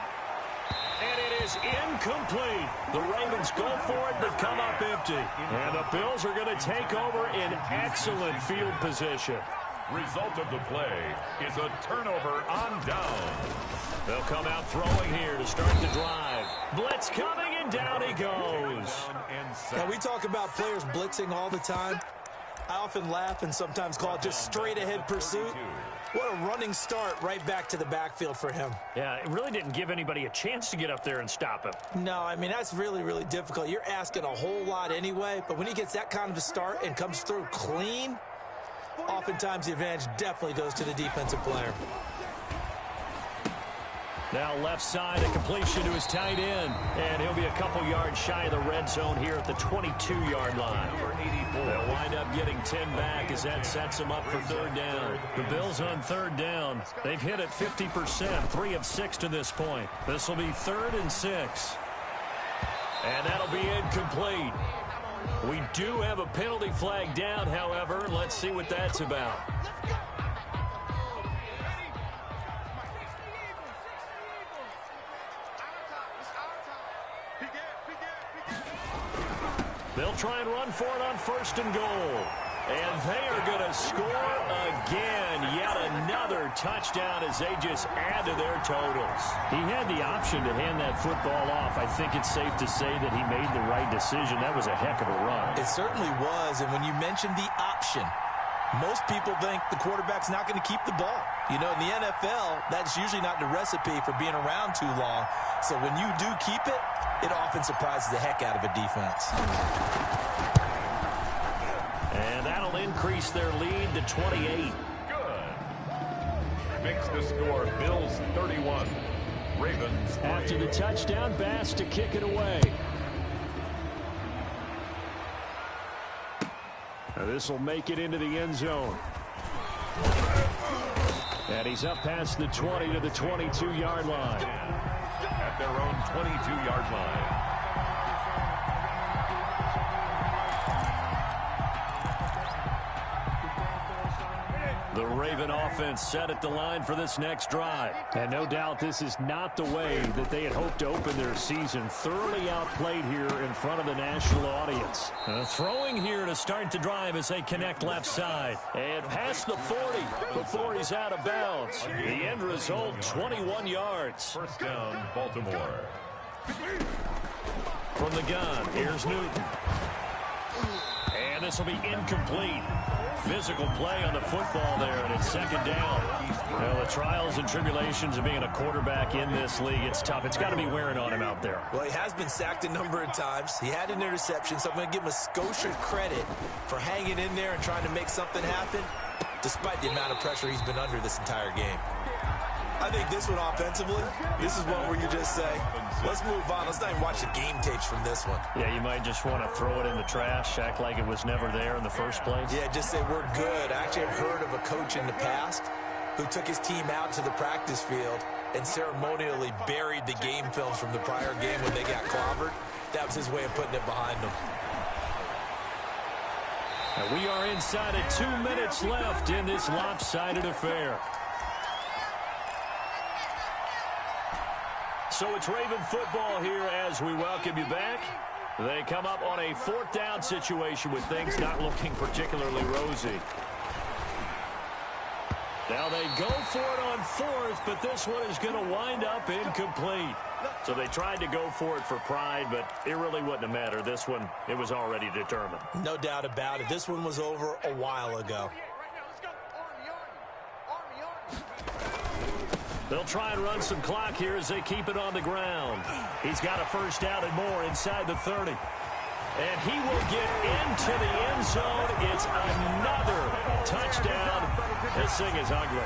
And it is incomplete. The Ravens go for it, but come up empty. And the Bills are going to take over in excellent field position. Result of the play is a turnover on down. They'll come out throwing here to start the drive. Blitz coming, and down he goes. Now, we talk about players blitzing all the time. I often laugh and sometimes call it just straight-ahead pursuit. What a running start right back to the backfield for him. Yeah, it really didn't give anybody a chance to get up there and stop him. No, I mean, that's really, really difficult. You're asking a whole lot anyway, but when he gets that kind of a start and comes through clean, oftentimes the advantage definitely goes to the defensive player. Now left side, a completion to his tight end. And he'll be a couple yards shy of the red zone here at the 22-yard line. They'll wind up getting 10 back as that sets them up for third down. The Bills on third down. They've hit it 50%, 3 of 6 to this point. This will be 3rd and 6. And that'll be incomplete. We do have a penalty flag down, however. Let's see what that's about. They'll try and run for it on 1st and goal. And they are going to score again. Yet another touchdown as they just add to their totals. He had the option to hand that football off. I think it's safe to say that he made the right decision. That was a heck of a run. It certainly was. And when you mentioned the option, most people think the quarterback's not going to keep the ball. You know, in the NFL, that's usually not the recipe for being around too long. So when you do keep it, it often surprises the heck out of a defense. And that'll increase their lead to 28. Good. Makes the score Bills 31. Ravens 3. After the touchdown, Bass to kick it away. Now this will make it into the end zone. And he's up past the 20 to the 22-yard line. At their own 22-yard line. The Raven offense set at the line for this next drive. And no doubt this is not the way that they had hoped to open their season. Thoroughly outplayed here in front of the national audience. Throwing here to start the drive as they connect left side. And past the 40 before he's out of bounds. The end result, 21 yards. First down, Baltimore. From the gun, here's Newton. And this will be incomplete. Physical play on the football there, and it's 2nd down. Well, the trials and tribulations of being a quarterback in this league, it's tough. It's got to be wearing on him out there. Well, he has been sacked a number of times. He had an interception, so I'm going to give him a Scotia credit for hanging in there and trying to make something happen, despite the amount of pressure he's been under this entire game. I think this one offensively, this is one where you just say, let's move on. Let's not even watch the game tapes from this one. Yeah, you might just want to throw it in the trash, act like it was never there in the first place. Yeah, just say we're good. I actually have heard of a coach in the past who took his team out to the practice field and ceremonially buried the game films from the prior game when they got clobbered. That was his way of putting it behind them. And we are inside of 2 minutes left in this lopsided affair. So it's Raven football here as we welcome you back. They come up on a 4th down situation with things not looking particularly rosy. Now they go for it on 4th, but this one is going to wind up incomplete. So they tried to go for it for pride, but it really wouldn't have mattered. This one, it was already determined. No doubt about it. This one was over a while ago. They'll try and run some clock here as they keep it on the ground. He's got a first down and more inside the 30. And he will get into the end zone. It's another touchdown. This thing is ugly.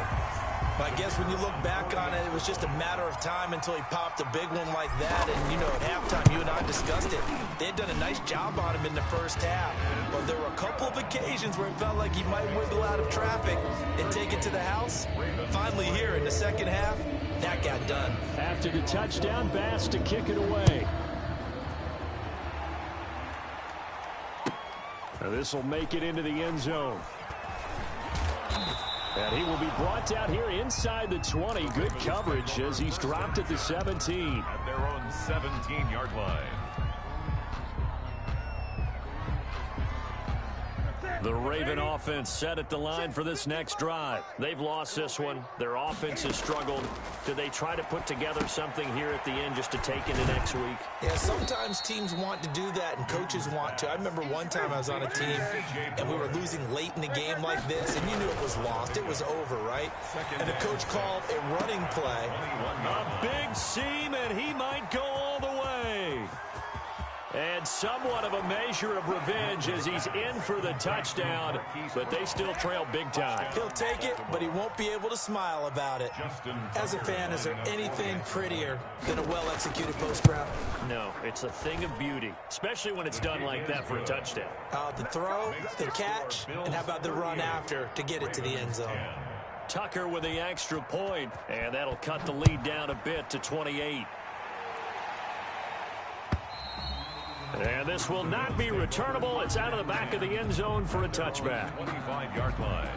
I guess when you look back on it, it was just a matter of time until he popped a big one like that. And, you know, at halftime, you and I discussed it. They had done a nice job on him in the first half. But there were a couple of occasions where it felt like he might wiggle out of traffic and take it to the house. Finally here in the second half, that got done. After the touchdown, Bass to kick it away. This will make it into the end zone. And he will be brought down here inside the 20. Good coverage as he's dropped at the 17. At their own 17-yard line. The Raven offense set at the line for this next drive. They've lost this one. Their offense has struggled. Do they try to put together something here at the end just to take into next week? Yeah, sometimes teams want to do that and coaches want to. I remember one time I was on a team and we were losing late in the game like this, and you knew it was lost. It was over, right? And the coach called a running play. A big seam, and he might go all the way. And somewhat of a measure of revenge as he's in for the touchdown, but they still trail big time. He'll take it, but he won't be able to smile about it. As a fan, is there anything prettier than a well-executed post route? No, it's a thing of beauty, especially when it's done like that for a touchdown. The throw, the catch, and how about the run after to get it to the end zone? Tucker with the extra point, and that'll cut the lead down a bit to 28. And this will not be returnable. It's out of the back of the end zone for a touchback. 25-yard line.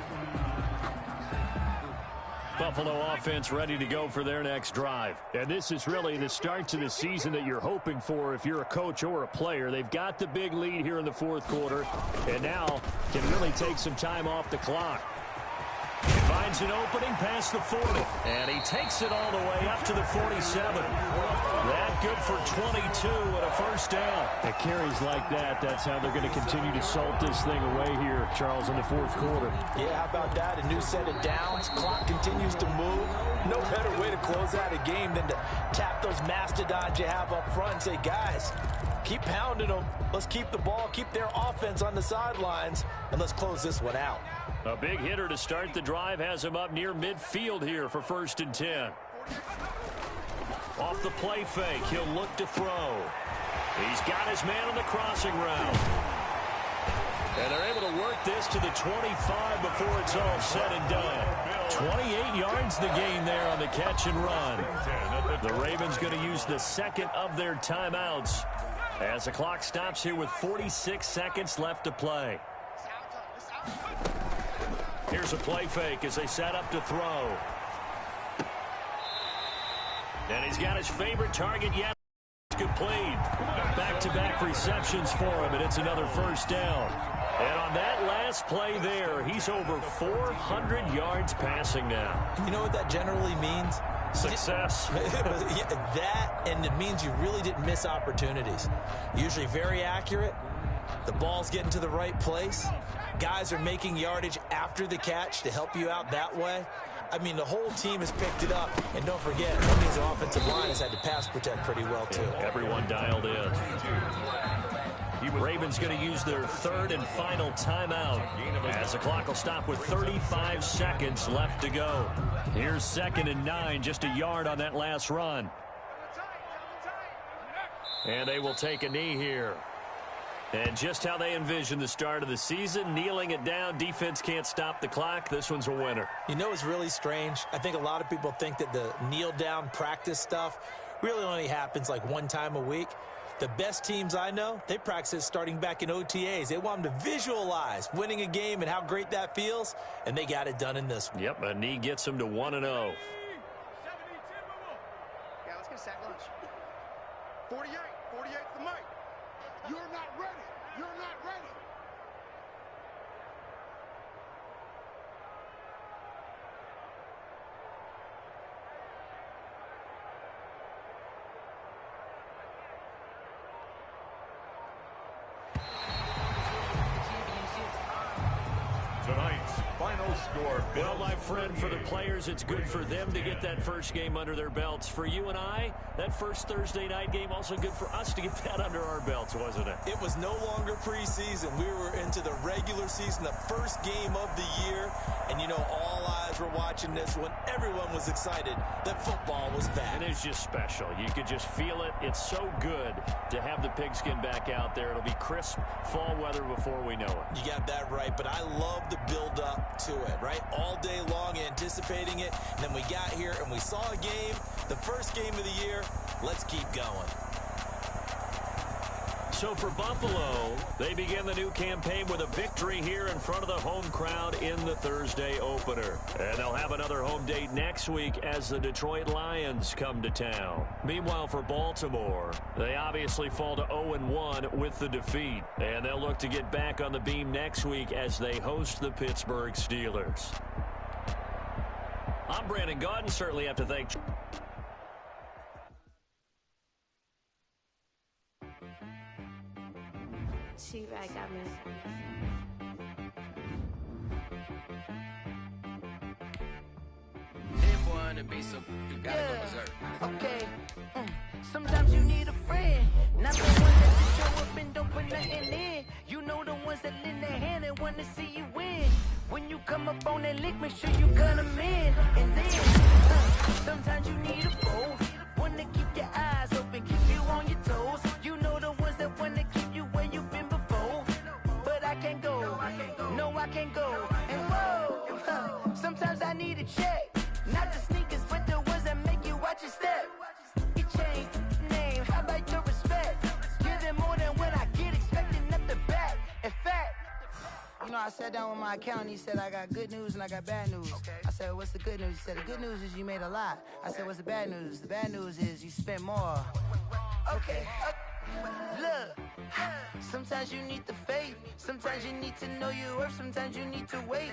Buffalo offense ready to go for their next drive. And this is really the start to the season that you're hoping for if you're a coach or a player. They've got the big lead here in the fourth quarter, and now can really take some time off the clock. He finds an opening past the 40, and he takes it all the way up to the 47. That good for 22 and a first down. At carries like that, that's how they're going to continue to salt this thing away here, Charles, in the fourth quarter. Yeah, how about that? A new set of downs. Clock continues to move. No better way to close out a game than to tap those mastodons you have up front and say, guys, keep pounding them. Let's keep the ball, keep their offense on the sidelines, and let's close this one out. A big hitter to start the drive has him up near midfield here for 1st and 10. Off the play fake, he'll look to throw. He's got his man on the crossing route. And they're able to work this to the 25 before it's all said and done. 28 yards the gain there on the catch and run. The Ravens going to use the second of their timeouts as the clock stops here with 46 seconds left to play. Here's a play fake as they set up to throw. And he's got his favorite target yet. Complete. Back-to-back receptions for him, and it's another first down. And on that last play there, he's over 400 yards passing now. You know what that generally means? Success. That, and it means you really didn't miss opportunities. Usually very accurate. The ball's getting to the right place. Guys are making yardage after the catch to help you out that way. I mean, the whole team has picked it up. And don't forget, that means the offensive line has had to pass protect pretty well, too. Everyone dialed in. Ravens going to use their third and final timeout as the clock will stop with 35 seconds left to go. Here's 2nd and 9, just a yard on that last run. And they will take a knee here. And just how they envision the start of the season, kneeling it down, defense can't stop the clock. This one's a winner. You know what's really strange? I think a lot of people think that the kneel-down practice stuff really only happens like one time a week. The best teams I know, they practice it starting back in OTAs. They want them to visualize winning a game and how great that feels, and they got it done in this one. Yep, a knee gets them to 1-0. Yeah, let's get a sack lunch. 48 the mic. You're not ready. You're not ready. Tonight's final Final score, Bill. Well, my friend, for the players, it's good for them to get that first game under their belts. For you and I, that first Thursday night game also good for us to get that under our belts, wasn't it? It was no longer preseason. We were into the regular season, the first game of the year. And, you know, all eyes were watching this when everyone was excited that football was back. And it's just special. You could just feel it. It's so good to have the pigskin back out there. It'll be crisp fall weather before we know it. You got that right, but I love the build-up to it, right? All day long anticipating it, and then we got here and we saw a game, the first game of the year. Let's keep going. So for Buffalo, they begin the new campaign with a victory here in front of the home crowd in the Thursday opener. And they'll have another home date next week as the Detroit Lions come to town. Meanwhile, for Baltimore, they obviously fall to 0-1 with the defeat. And they'll look to get back on the beam next week as they host the Pittsburgh Steelers. I'm Brandon Gaudin. Certainly have to thank... She-Rag got me. You gotta go berserk. Okay. Sometimes you need a friend, not the one that just show up and don't put nothing in. You know the ones that lend their hand and want to see you win. When you come up on that lick, make sure you cut them in. And then sometimes you need a foe, one to keep your eyes open, keep you on your toes. You know the ones that want to keep you where you've been before. But I can't go, no I can't go. And whoa, sometimes I need a check, not the sneakers but the ones that make you watch your step. You change name, how about your respect? Give them more than what I get, expecting nothing back. In fact, you know, I sat down with my accountant. He said, I got good news and I got bad news. Okay. I said, what's the good news? He said, the good news is you made a lot. I said, what's the bad news? The bad news is you spent more. Okay. Look, sometimes you need the faith. Sometimes you need to know your worth. Sometimes you need to wait.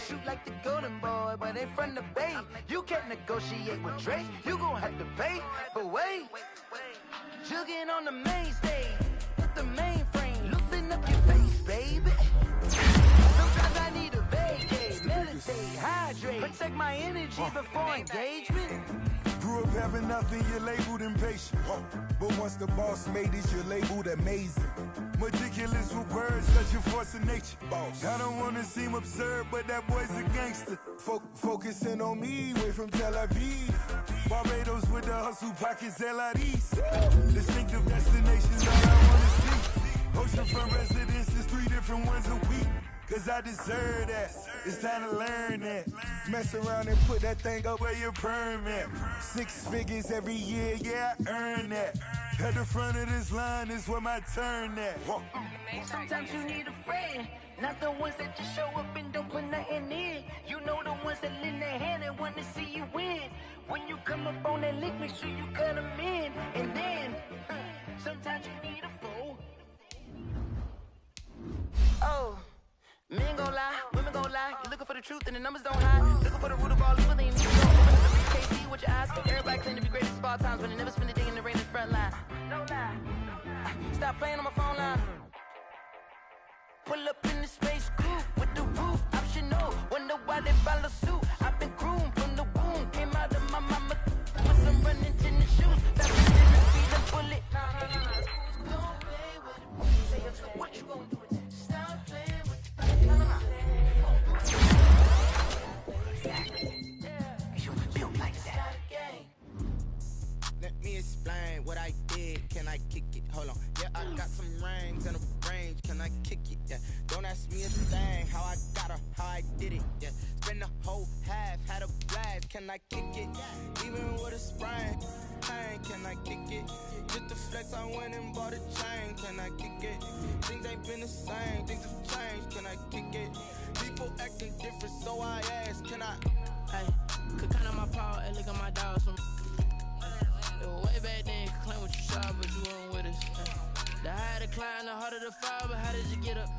Shoot like the golden boy, but in front of the bay. You can't negotiate with Drake. You gon' have to pay. But wait, jugging on the main stage with the mainframe. Loosen up your face, baby. Sometimes I need a vacate, meditate, hydrate, protect my energy before engagement. Grew up having nothing, you're labeled impatient. But once the boss made it, you're labeled amazing. Meticulous with words, such a force of nature. I don't wanna seem absurd, but that boy's a gangster. Focusing on me, way from Tel Aviv. Barbados with the hustle pockets, LIDs. Distinctive destinations, all I wanna see. Oceanfront residences, 3 different ones a week. Cause I deserve that, it's time to learn that. Mess around and put that thing up where your permit. 6 figures every year, yeah, I earn that. At the front of this line is where my turn at. Sometimes you need a friend, not the ones that just show up and don't put nothing in. You know the ones that lend their hand and want to see you win. When you come up on that lick, make sure you cut them in. And then, sometimes you need a foe. Oh. Men gon' lie, women gon' lie. You looking for the truth and the numbers don't hide. Looking for the root of all evil, then you need to go open the BKC with your eyes. Everybody claim to be greatest of all times, but they never spend a day in the rain in the front line. No lie. Stop playing on my phone line. Pull up in the space coupe with the roof optional. Wonder why they follow suit. I've been groomed from the womb. Came out of my mama with some running tennis shoes. That was in the speed and bullet. Don't play with it. What you gonna do with that? Stop playing. Let me explain what I did. Can I kick it? Hold on. Yeah, I got some rings and a range. Can I kick it? Yeah. Don't ask me a thing. How I got her, how I did it. Yeah. Spend the whole half, had a blast. Can I kick it? Even with a sprain. Hey, can I kick it? Just to flex, I went and bought a chain. Can I kick it? Things ain't been the same. Things have changed. Can I kick it? People acting different, so I ask. Can I? Hey, could count on my power and look at my dogs from. It was way back then, could claim what you saw, but you weren't with us. The higher the climb, the harder the fall, but how did you get up?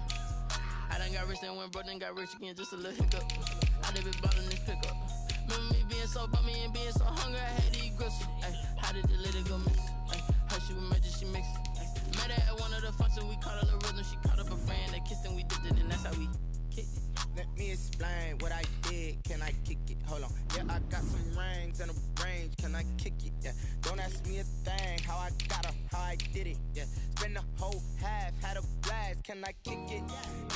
I done got rich and went broke, then got rich again, just a little hiccup. I done been ballin' this pickup. Remember me being so bummy and being so hungry, I had to eat gristle. Ay, how did the lady go miss? Ay, how she was magic, she mixed. Met her at one of the functions, we caught her the rhythm, she caught up a friend, they kissed and we did it, and that's how we kicked it. Let me explain what kick it, yeah. Don't ask me a thing, how I got her, how I did it, yeah. Spend the whole half, had a blast, can I kick it?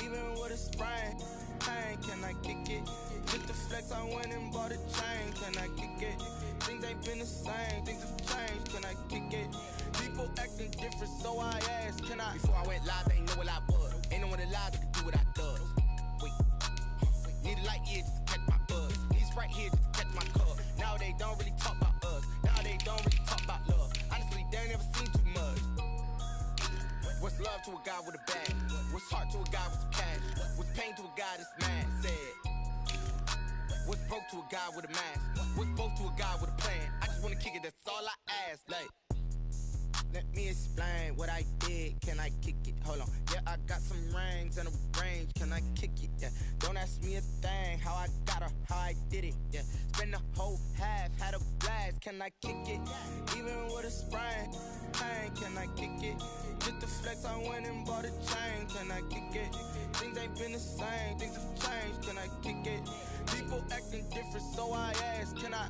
Even with a sprain, pain, can I kick it? Just the flex, I went and bought a chain, can I kick it? Things ain't been the same, things have changed, can I kick it? People acting different, so I asked, can I? Before I went live, they ain't know what I was. Ain't no one alive that could do what I does. Wait, need a light here just to catch my buzz. He's right here just to catch my cup. Now they don't really talk about us. Now they don't really talk about love. Honestly, they ain't never seen too much. What's love to a guy with a bag? What's heart to a guy with some cash? What's pain to a guy that's mad? Said. What's broke to a guy with a mask? What's broke to a guy with a plan? I just wanna kick it, that's all I ask. Like, let me explain what I did. Can I kick it? Hold on. Yeah, I got some rings and a range. Can I kick it? Yeah. Don't ask me a thing. How I got her, how I did it. Yeah. Spend the whole half, had a blast. Can I kick it? Even with a sprain, pain. Can I kick it? Just the flex, I went and bought a chain. Can I kick it? Things ain't been the same. Things have changed. Can I kick it? People acting different, so I ask. Can I?